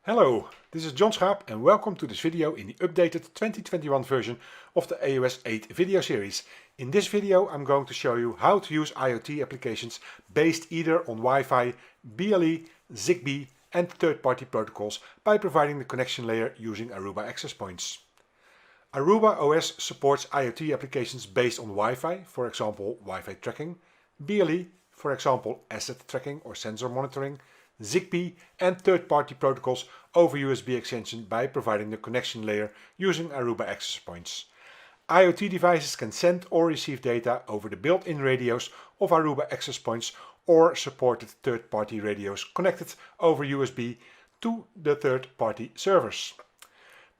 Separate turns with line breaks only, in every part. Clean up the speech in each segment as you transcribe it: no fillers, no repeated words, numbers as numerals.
Hello, this is John Schaap and welcome to this video in the updated 2021 version of the AOS 8 video series. In this video I'm going to show you how to use IoT applications based either on Wi-Fi, BLE, Zigbee and third-party protocols by providing the connection layer using Aruba access points. ArubaOS supports IoT applications based on Wi-Fi, for example Wi-Fi tracking, BLE, for example asset tracking or sensor monitoring, Zigbee and third-party protocols over USB extension by providing the connection layer using Aruba access points. IoT devices can send or receive data over the built-in radios of Aruba access points or supported third-party radios connected over USB to the third-party servers.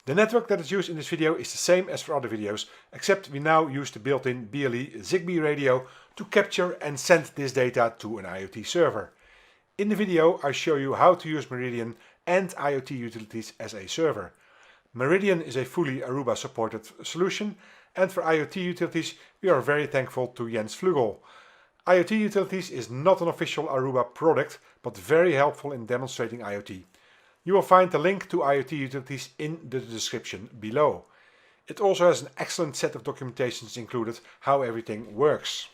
The network that is used in this video is the same as for other videos, except we now use the built-in BLE Zigbee radio to capture and send this data to an IoT server. In the video I show you how to use Meridian and IoT utilities as a server. Meridian is a fully Aruba supported solution, and for IoT utilities we are very thankful to Jens Flugel. IoT utilities is not an official Aruba product, but very helpful in demonstrating IoT. You will find the link to IoT utilities in the description below. It also has an excellent set of documentations included how everything works.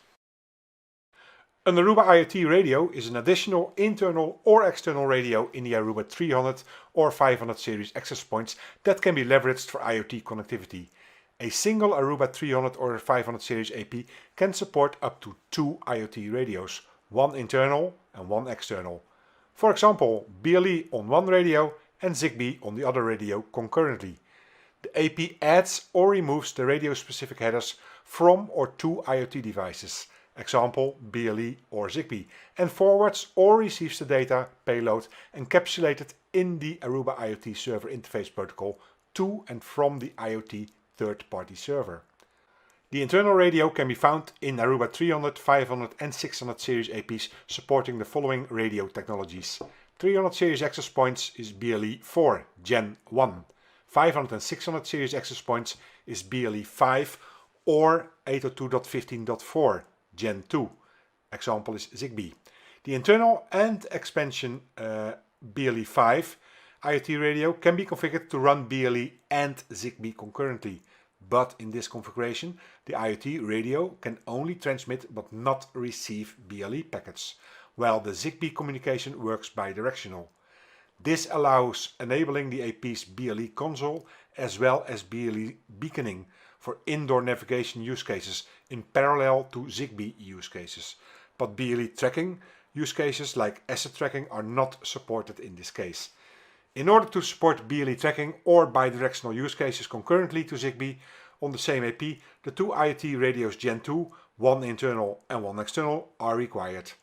An Aruba IoT radio is an additional internal or external radio in the Aruba 300 or 500 series access points that can be leveraged for IoT connectivity. A single Aruba 300 or 500 series AP can support up to 2 IoT radios, one internal and one external. For example, BLE on one radio and Zigbee on the other radio concurrently. The AP adds or removes the radio-specific headers from or to IoT devices, example BLE or Zigbee, and forwards or receives the data payload encapsulated in the Aruba IoT server interface protocol to and from the IoT third-party server. The internal radio can be found in Aruba 300, 500 and 600 series APs supporting the following radio technologies. 300 series access points is BLE 4 Gen 1. 500 and 600 series access points is BLE 5 or 802.15.4 Gen 2. Example is Zigbee. The internal and expansion BLE 5 IoT radio can be configured to run BLE and Zigbee concurrently. But in this configuration, the IoT radio can only transmit but not receive BLE packets, while the Zigbee communication works bidirectional. This allows enabling the AP's BLE console as well as BLE beaconing for indoor navigation use cases in parallel to Zigbee use cases. But BLE tracking use cases like asset tracking are not supported in this case. In order to support BLE tracking or bidirectional use cases concurrently to Zigbee on the same AP, the two IoT radios Gen 2, one internal and one external, are required.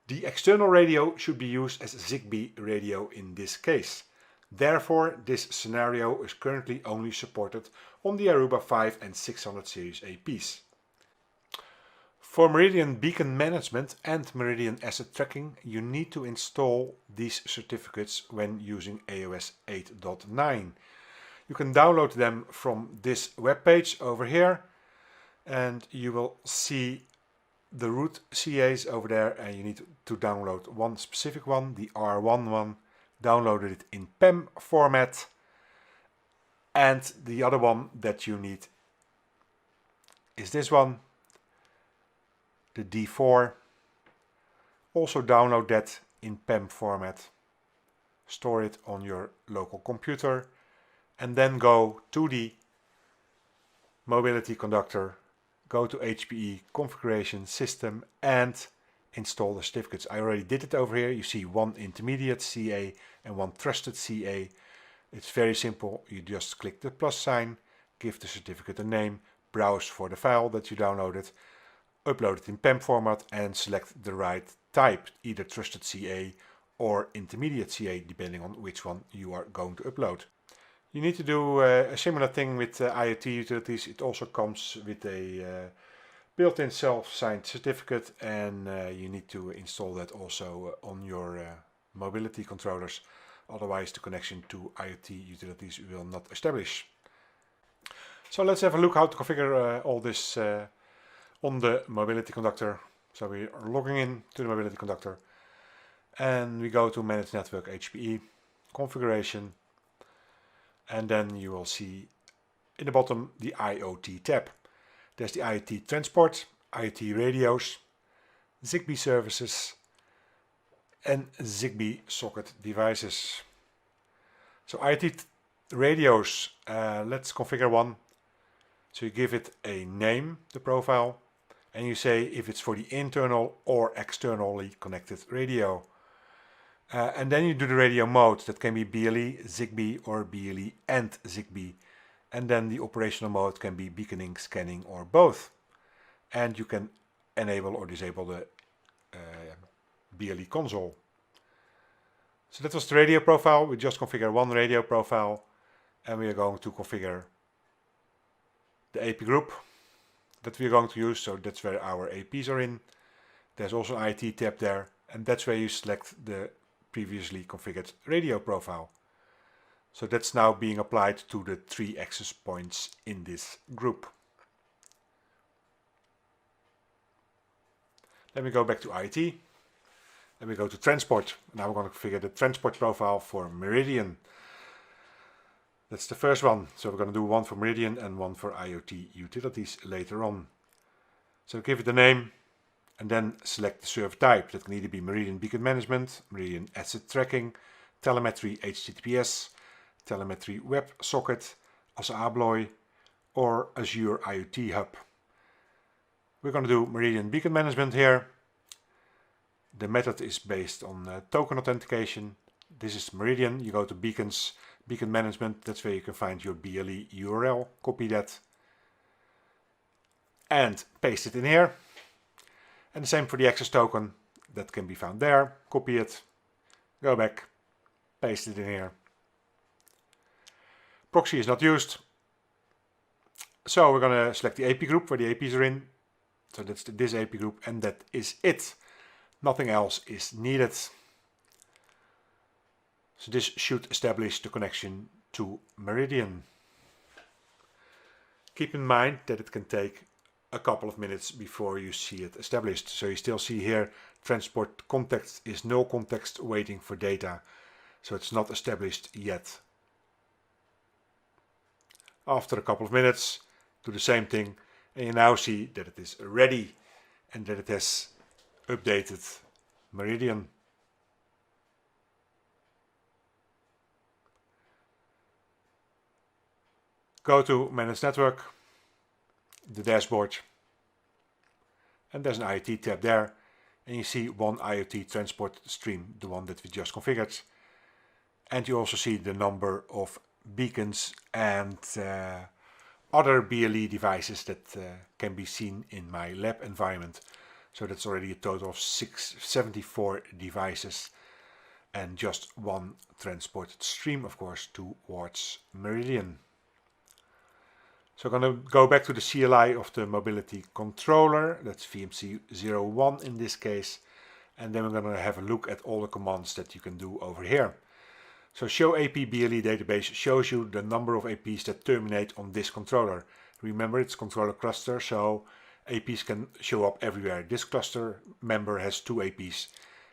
The external radio should be used as Zigbee radio in this case. Therefore, this scenario is currently only supported on the Aruba 5 and 600 series APs. For Meridian beacon management and Meridian asset tracking, you need to install these certificates when using AOS 8.9. You can download them from this webpage over here, and you will see the root CAs over there, and you need to download one specific one, the R1 one. Downloaded it in PEM format, and the other one that you need is this one, the D4. Also download that in PEM format, store it on your local computer, and then go to the mobility conductor, go to HPE configuration system and install the certificates. I already did it over here. You see one intermediate CA and one trusted CA. It's very simple. You just click the plus sign, give the certificate a name, browse for the file that you downloaded, upload it in PEM format and select the right type, either trusted CA or intermediate CA, depending on which one you are going to upload. You need to do a similar thing with IoT utilities. It also comes with a built-in self-signed certificate, and you need to install that also on your mobility controllers. Otherwise the connection to IoT utilities will not establish. So let's have a look how to configure all this on the mobility conductor. So we are logging in to the mobility conductor and we go to Manage Network HPE, configuration, and then you will see in the bottom the IoT tab. There's the IoT transport, IoT radios, Zigbee services, and Zigbee socket devices. So IoT radios, let's configure one. So you give it a name, the profile, and you say if it's for the internal or externally connected radio. And then you do the radio mode. That can be BLE, Zigbee, or BLE and Zigbee. And then the operational mode can be beaconing, scanning, or both. And you can enable or disable the BLE console. So that was the radio profile. We just configure one radio profile, and we are going to configure the AP group that we are going to use. So that's where our APs are in. There's also an IT tab there, and that's where you select the previously configured radio profile. So that's now being applied to the 3 access points in this group. Then we go back to IT, and we go to transport. Now we're going to configure the transport profile for Meridian. That's the first one. So we're going to do one for Meridian and one for IoT utilities later on. So give it a name, and then select the server type. That can either be Meridian Beacon Management, Meridian Asset Tracking, Telemetry HTTPS, Telemetry Web Socket, ASA Abloy, or Azure IoT Hub. We're going to do Meridian Beacon Management here. The method is based on token authentication. This is Meridian. You go to Beacons, Beacon Management. That's where you can find your BLE URL. Copy that and paste it in here. And the same for the access token, that can be found there. Copy it, go back, paste it in here. Proxy is not used. So we're going to select the AP group where the APs are in. So that's this AP group, and that is it. Nothing else is needed. So this should establish the connection to Meridian. Keep in mind that it can take a couple of minutes before you see it established. So you still see here transport context is no context waiting for data. So it's not established yet. After a couple of minutes, do the same thing, and you now see that it is ready and that it has updated Meridian. Go to Manage Network, the dashboard, and there's an IoT tab there, and you see one IoT transport stream, the one that we just configured, and you also see the number of beacons and other BLE devices that can be seen in my lab environment. So that's already a total of 74 devices and just one transported stream, of course, towards Meridian. So I'm going to go back to the CLI of the mobility controller. That's VMC01 in this case. And then we're going to have a look at all the commands that you can do over here. So show AP BLE database shows you the number of APs that terminate on this controller. Remember, it's controller cluster, so APs can show up everywhere. This cluster member has 2 APs.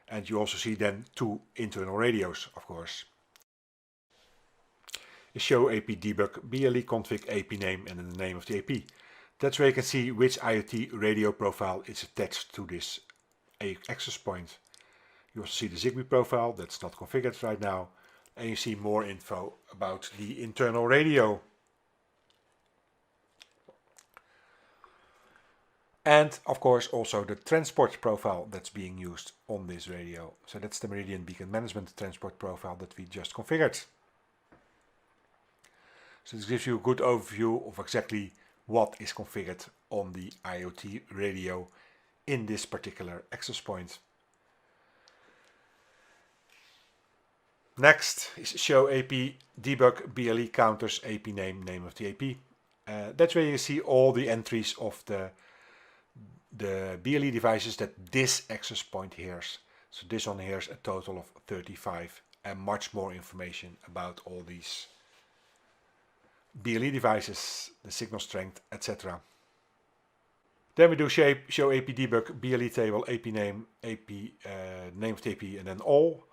And you also see then 2 internal radios, of course. Show AP debug BLE config AP name and then the name of the AP. That's where you can see which IoT radio profile is attached to this access point. You also see the Zigbee profile, that's not configured right now. And you see more info about the internal radio. And of course also the transport profile that's being used on this radio. So that's the Meridian Beacon Management transport profile that we just configured. So this gives you a good overview of exactly what is configured on the IoT radio in this particular access point. Next is show AP debug BLE counters AP name, name of the AP. That's where you see all the entries of the BLE devices that this access point hears. So this one hears a total of 35 and much more information about all these BLE devices, the signal strength, etc. Then we do show AP debug BLE table, AP name, AP name of the AP, and then all.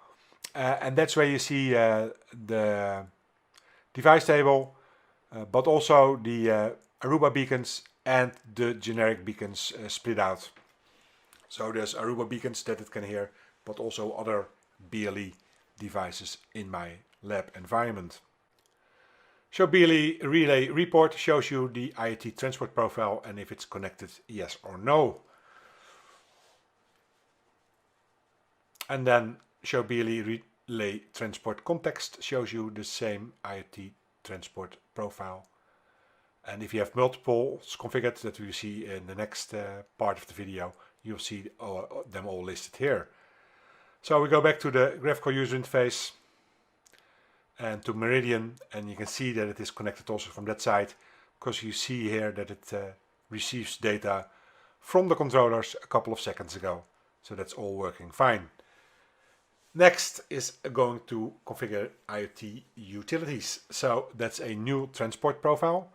and that's where you see the device table, but also the Aruba beacons and the generic beacons split out. So there's Aruba beacons that it can hear, but also other BLE devices in my lab environment. Show BLE relay report shows you the IoT transport profile and if it's connected, yes or no. And then show BLE relay transport context shows you the same IoT transport profile. And if you have multiples configured that we see in the next part of the video, you'll see them all listed here. So we go back to the graphical user interface and to Meridian, and you can see that it is connected also from that side, because you see here that it receives data from the controllers a couple of seconds ago. So that's all working fine. Next is going to configure IoT utilities. So that's a new transport profile.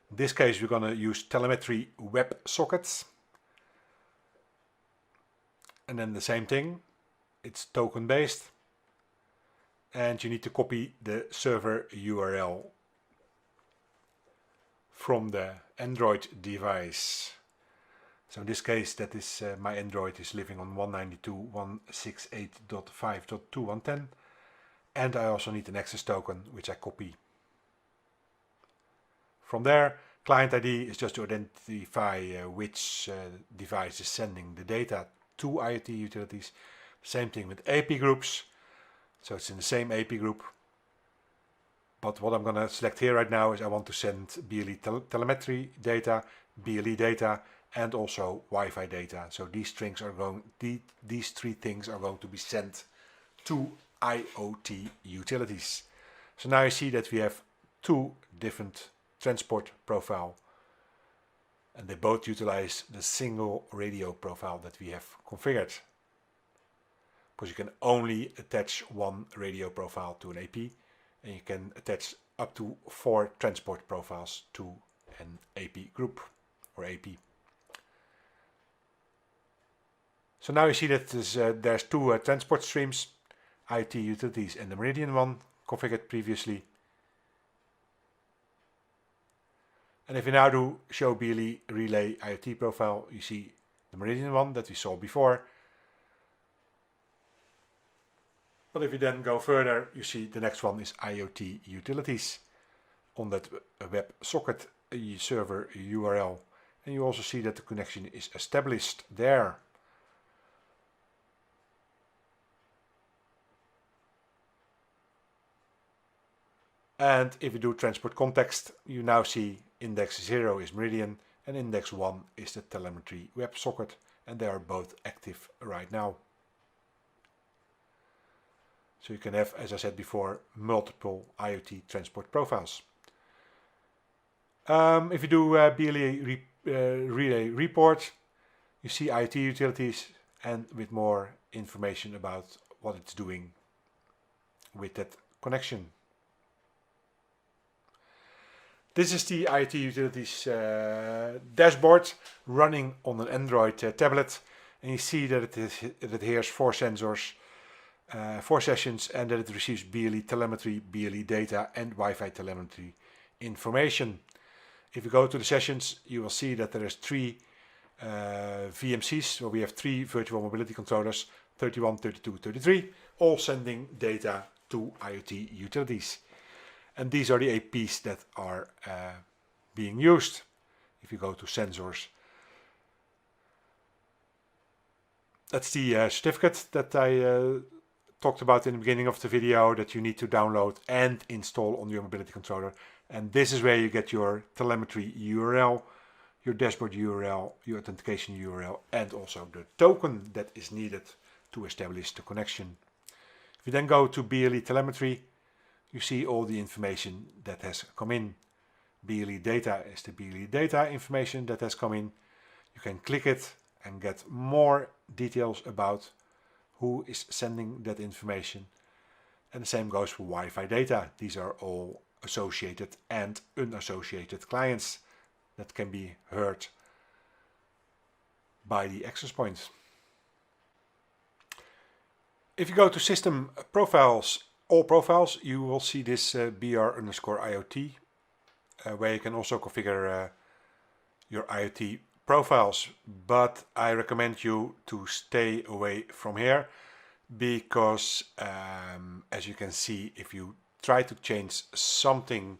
In this case, we're going to use telemetry web sockets. And then the same thing, it's token based. And you need to copy the server URL from the Android device. So in this case, that is my Android is living on 192.168.5.2.110, and I also need an access token which I copy. From there, client ID is just to identify which device is sending the data to IoT utilities. Same thing with AP groups. So it's in the same AP group. But what I'm going to select here right now is I want to send BLE telemetry data, BLE data, and also Wi-Fi data. So these three things are going to be sent to IoT utilities. So now you see that we have two different transport profile, and they both utilize the single radio profile that we have configured. Because you can only attach one radio profile to an AP, and you can attach up to 4 transport profiles to an AP group or AP. So now you see that there's two transport streams, IoT utilities and the Meridian one configured previously. And if you now do show BLE relay IoT profile, you see the Meridian one that we saw before. But if you then go further, you see the next one is IoT utilities on that web socket server URL. And you also see that the connection is established there. And if you do transport context, you now see index 0 is Meridian and index 1 is the telemetry WebSocket, and they are both active right now. So you can have, as I said before, multiple IoT transport profiles. If you do BLE relay report, you see IoT utilities and with more information about what it's doing with that connection. This is the IoT utilities dashboard running on an Android tablet, and you see that it hears 4 sensors, 4 sessions, and that it receives BLE telemetry, BLE data, and Wi-Fi telemetry information. If you go to the sessions, you will see that there is 3 VMCs, where we have 3 virtual mobility controllers, 31, 32, 33, all sending data to IoT utilities. And these are the APs that are being used. If you go to sensors, that's the certificate that I talked about in the beginning of the video that you need to download and install on your mobility controller. And this is where you get your telemetry URL, your dashboard URL, your authentication URL, and also the token that is needed to establish the connection. If you then go to BLE telemetry, you see all the information that has come in. BLE data is the BLE data information that has come in. You can click it and get more details about who is sending that information. And the same goes for Wi-Fi data. These are all associated and unassociated clients that can be heard by the access points. If you go to System Profiles, All Profiles, you will see this BR_IoT, where you can also configure your IoT profiles. But I recommend you to stay away from here, because as you can see, if you try to change something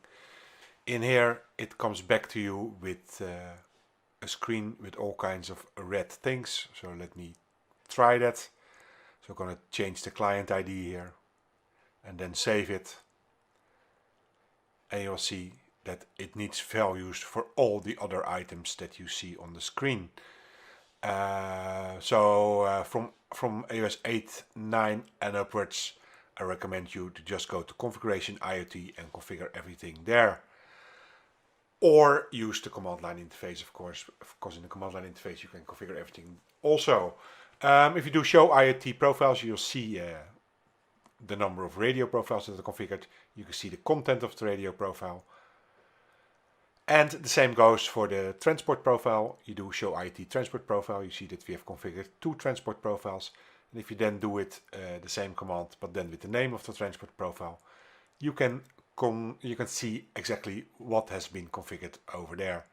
in here, it comes back to you with a screen with all kinds of red things. So let me try that. So I'm going to change the client ID here and then save it. And you'll see that it needs values for all the other items that you see on the screen. From iOS 8, 9 and upwards, I recommend you to just go to Configuration IoT and configure everything there. Or use the command line interface, of course, because in the command line interface you can configure everything also. If you do show IoT profiles, you'll see the number of radio profiles that are configured. You can see the content of the radio profile. And the same goes for the transport profile. You do show IoT transport profile. You see that we have configured 2 transport profiles. And if you then do it the same command, but then with the name of the transport profile, you can see exactly what has been configured over there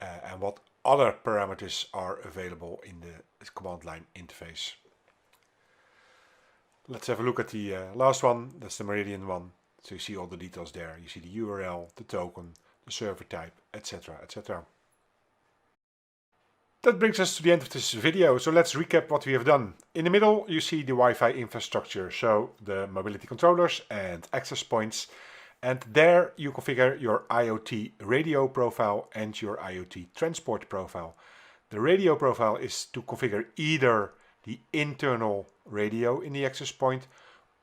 and what other parameters are available in the command line interface. Let's have a look at the last one. That's the Meridian one. So you see all the details there. You see the URL, the token, the server type, etc., etc. That brings us to the end of this video, so let's recap what we have done. In the middle you see the Wi-Fi infrastructure, so the mobility controllers and access points, and there you configure your IoT radio profile and your IoT transport profile. The radio profile is to configure either the internal radio in the access point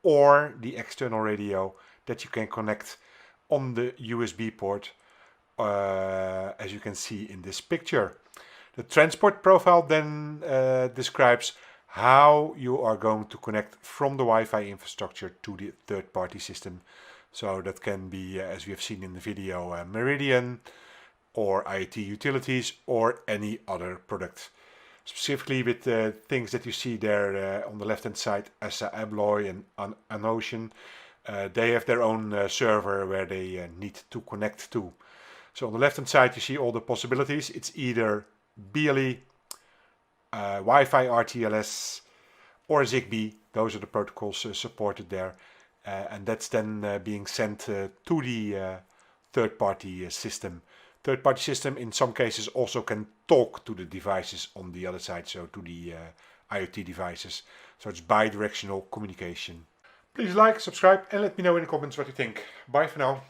or the external radio that you can connect on the USB port, as you can see in this picture. The transport profile then describes how you are going to connect from the Wi-Fi infrastructure to the third-party system. So that can be, as we have seen in the video, Meridian or IoT utilities or any other product. Specifically with the things that you see there on the left-hand side, ESA Abloy and Anocean, they have their own server where they need to connect to. So on the left-hand side you see all the possibilities. It's either BLE, Wi-Fi RTLS or ZigBee. Those are the protocols supported there, and that's then being sent to the third-party system. Third-party system in some cases also can talk to the devices on the other side, so to the IoT devices. So it's bi-directional communication. Please like, subscribe and let me know in the comments what you think. Bye for now.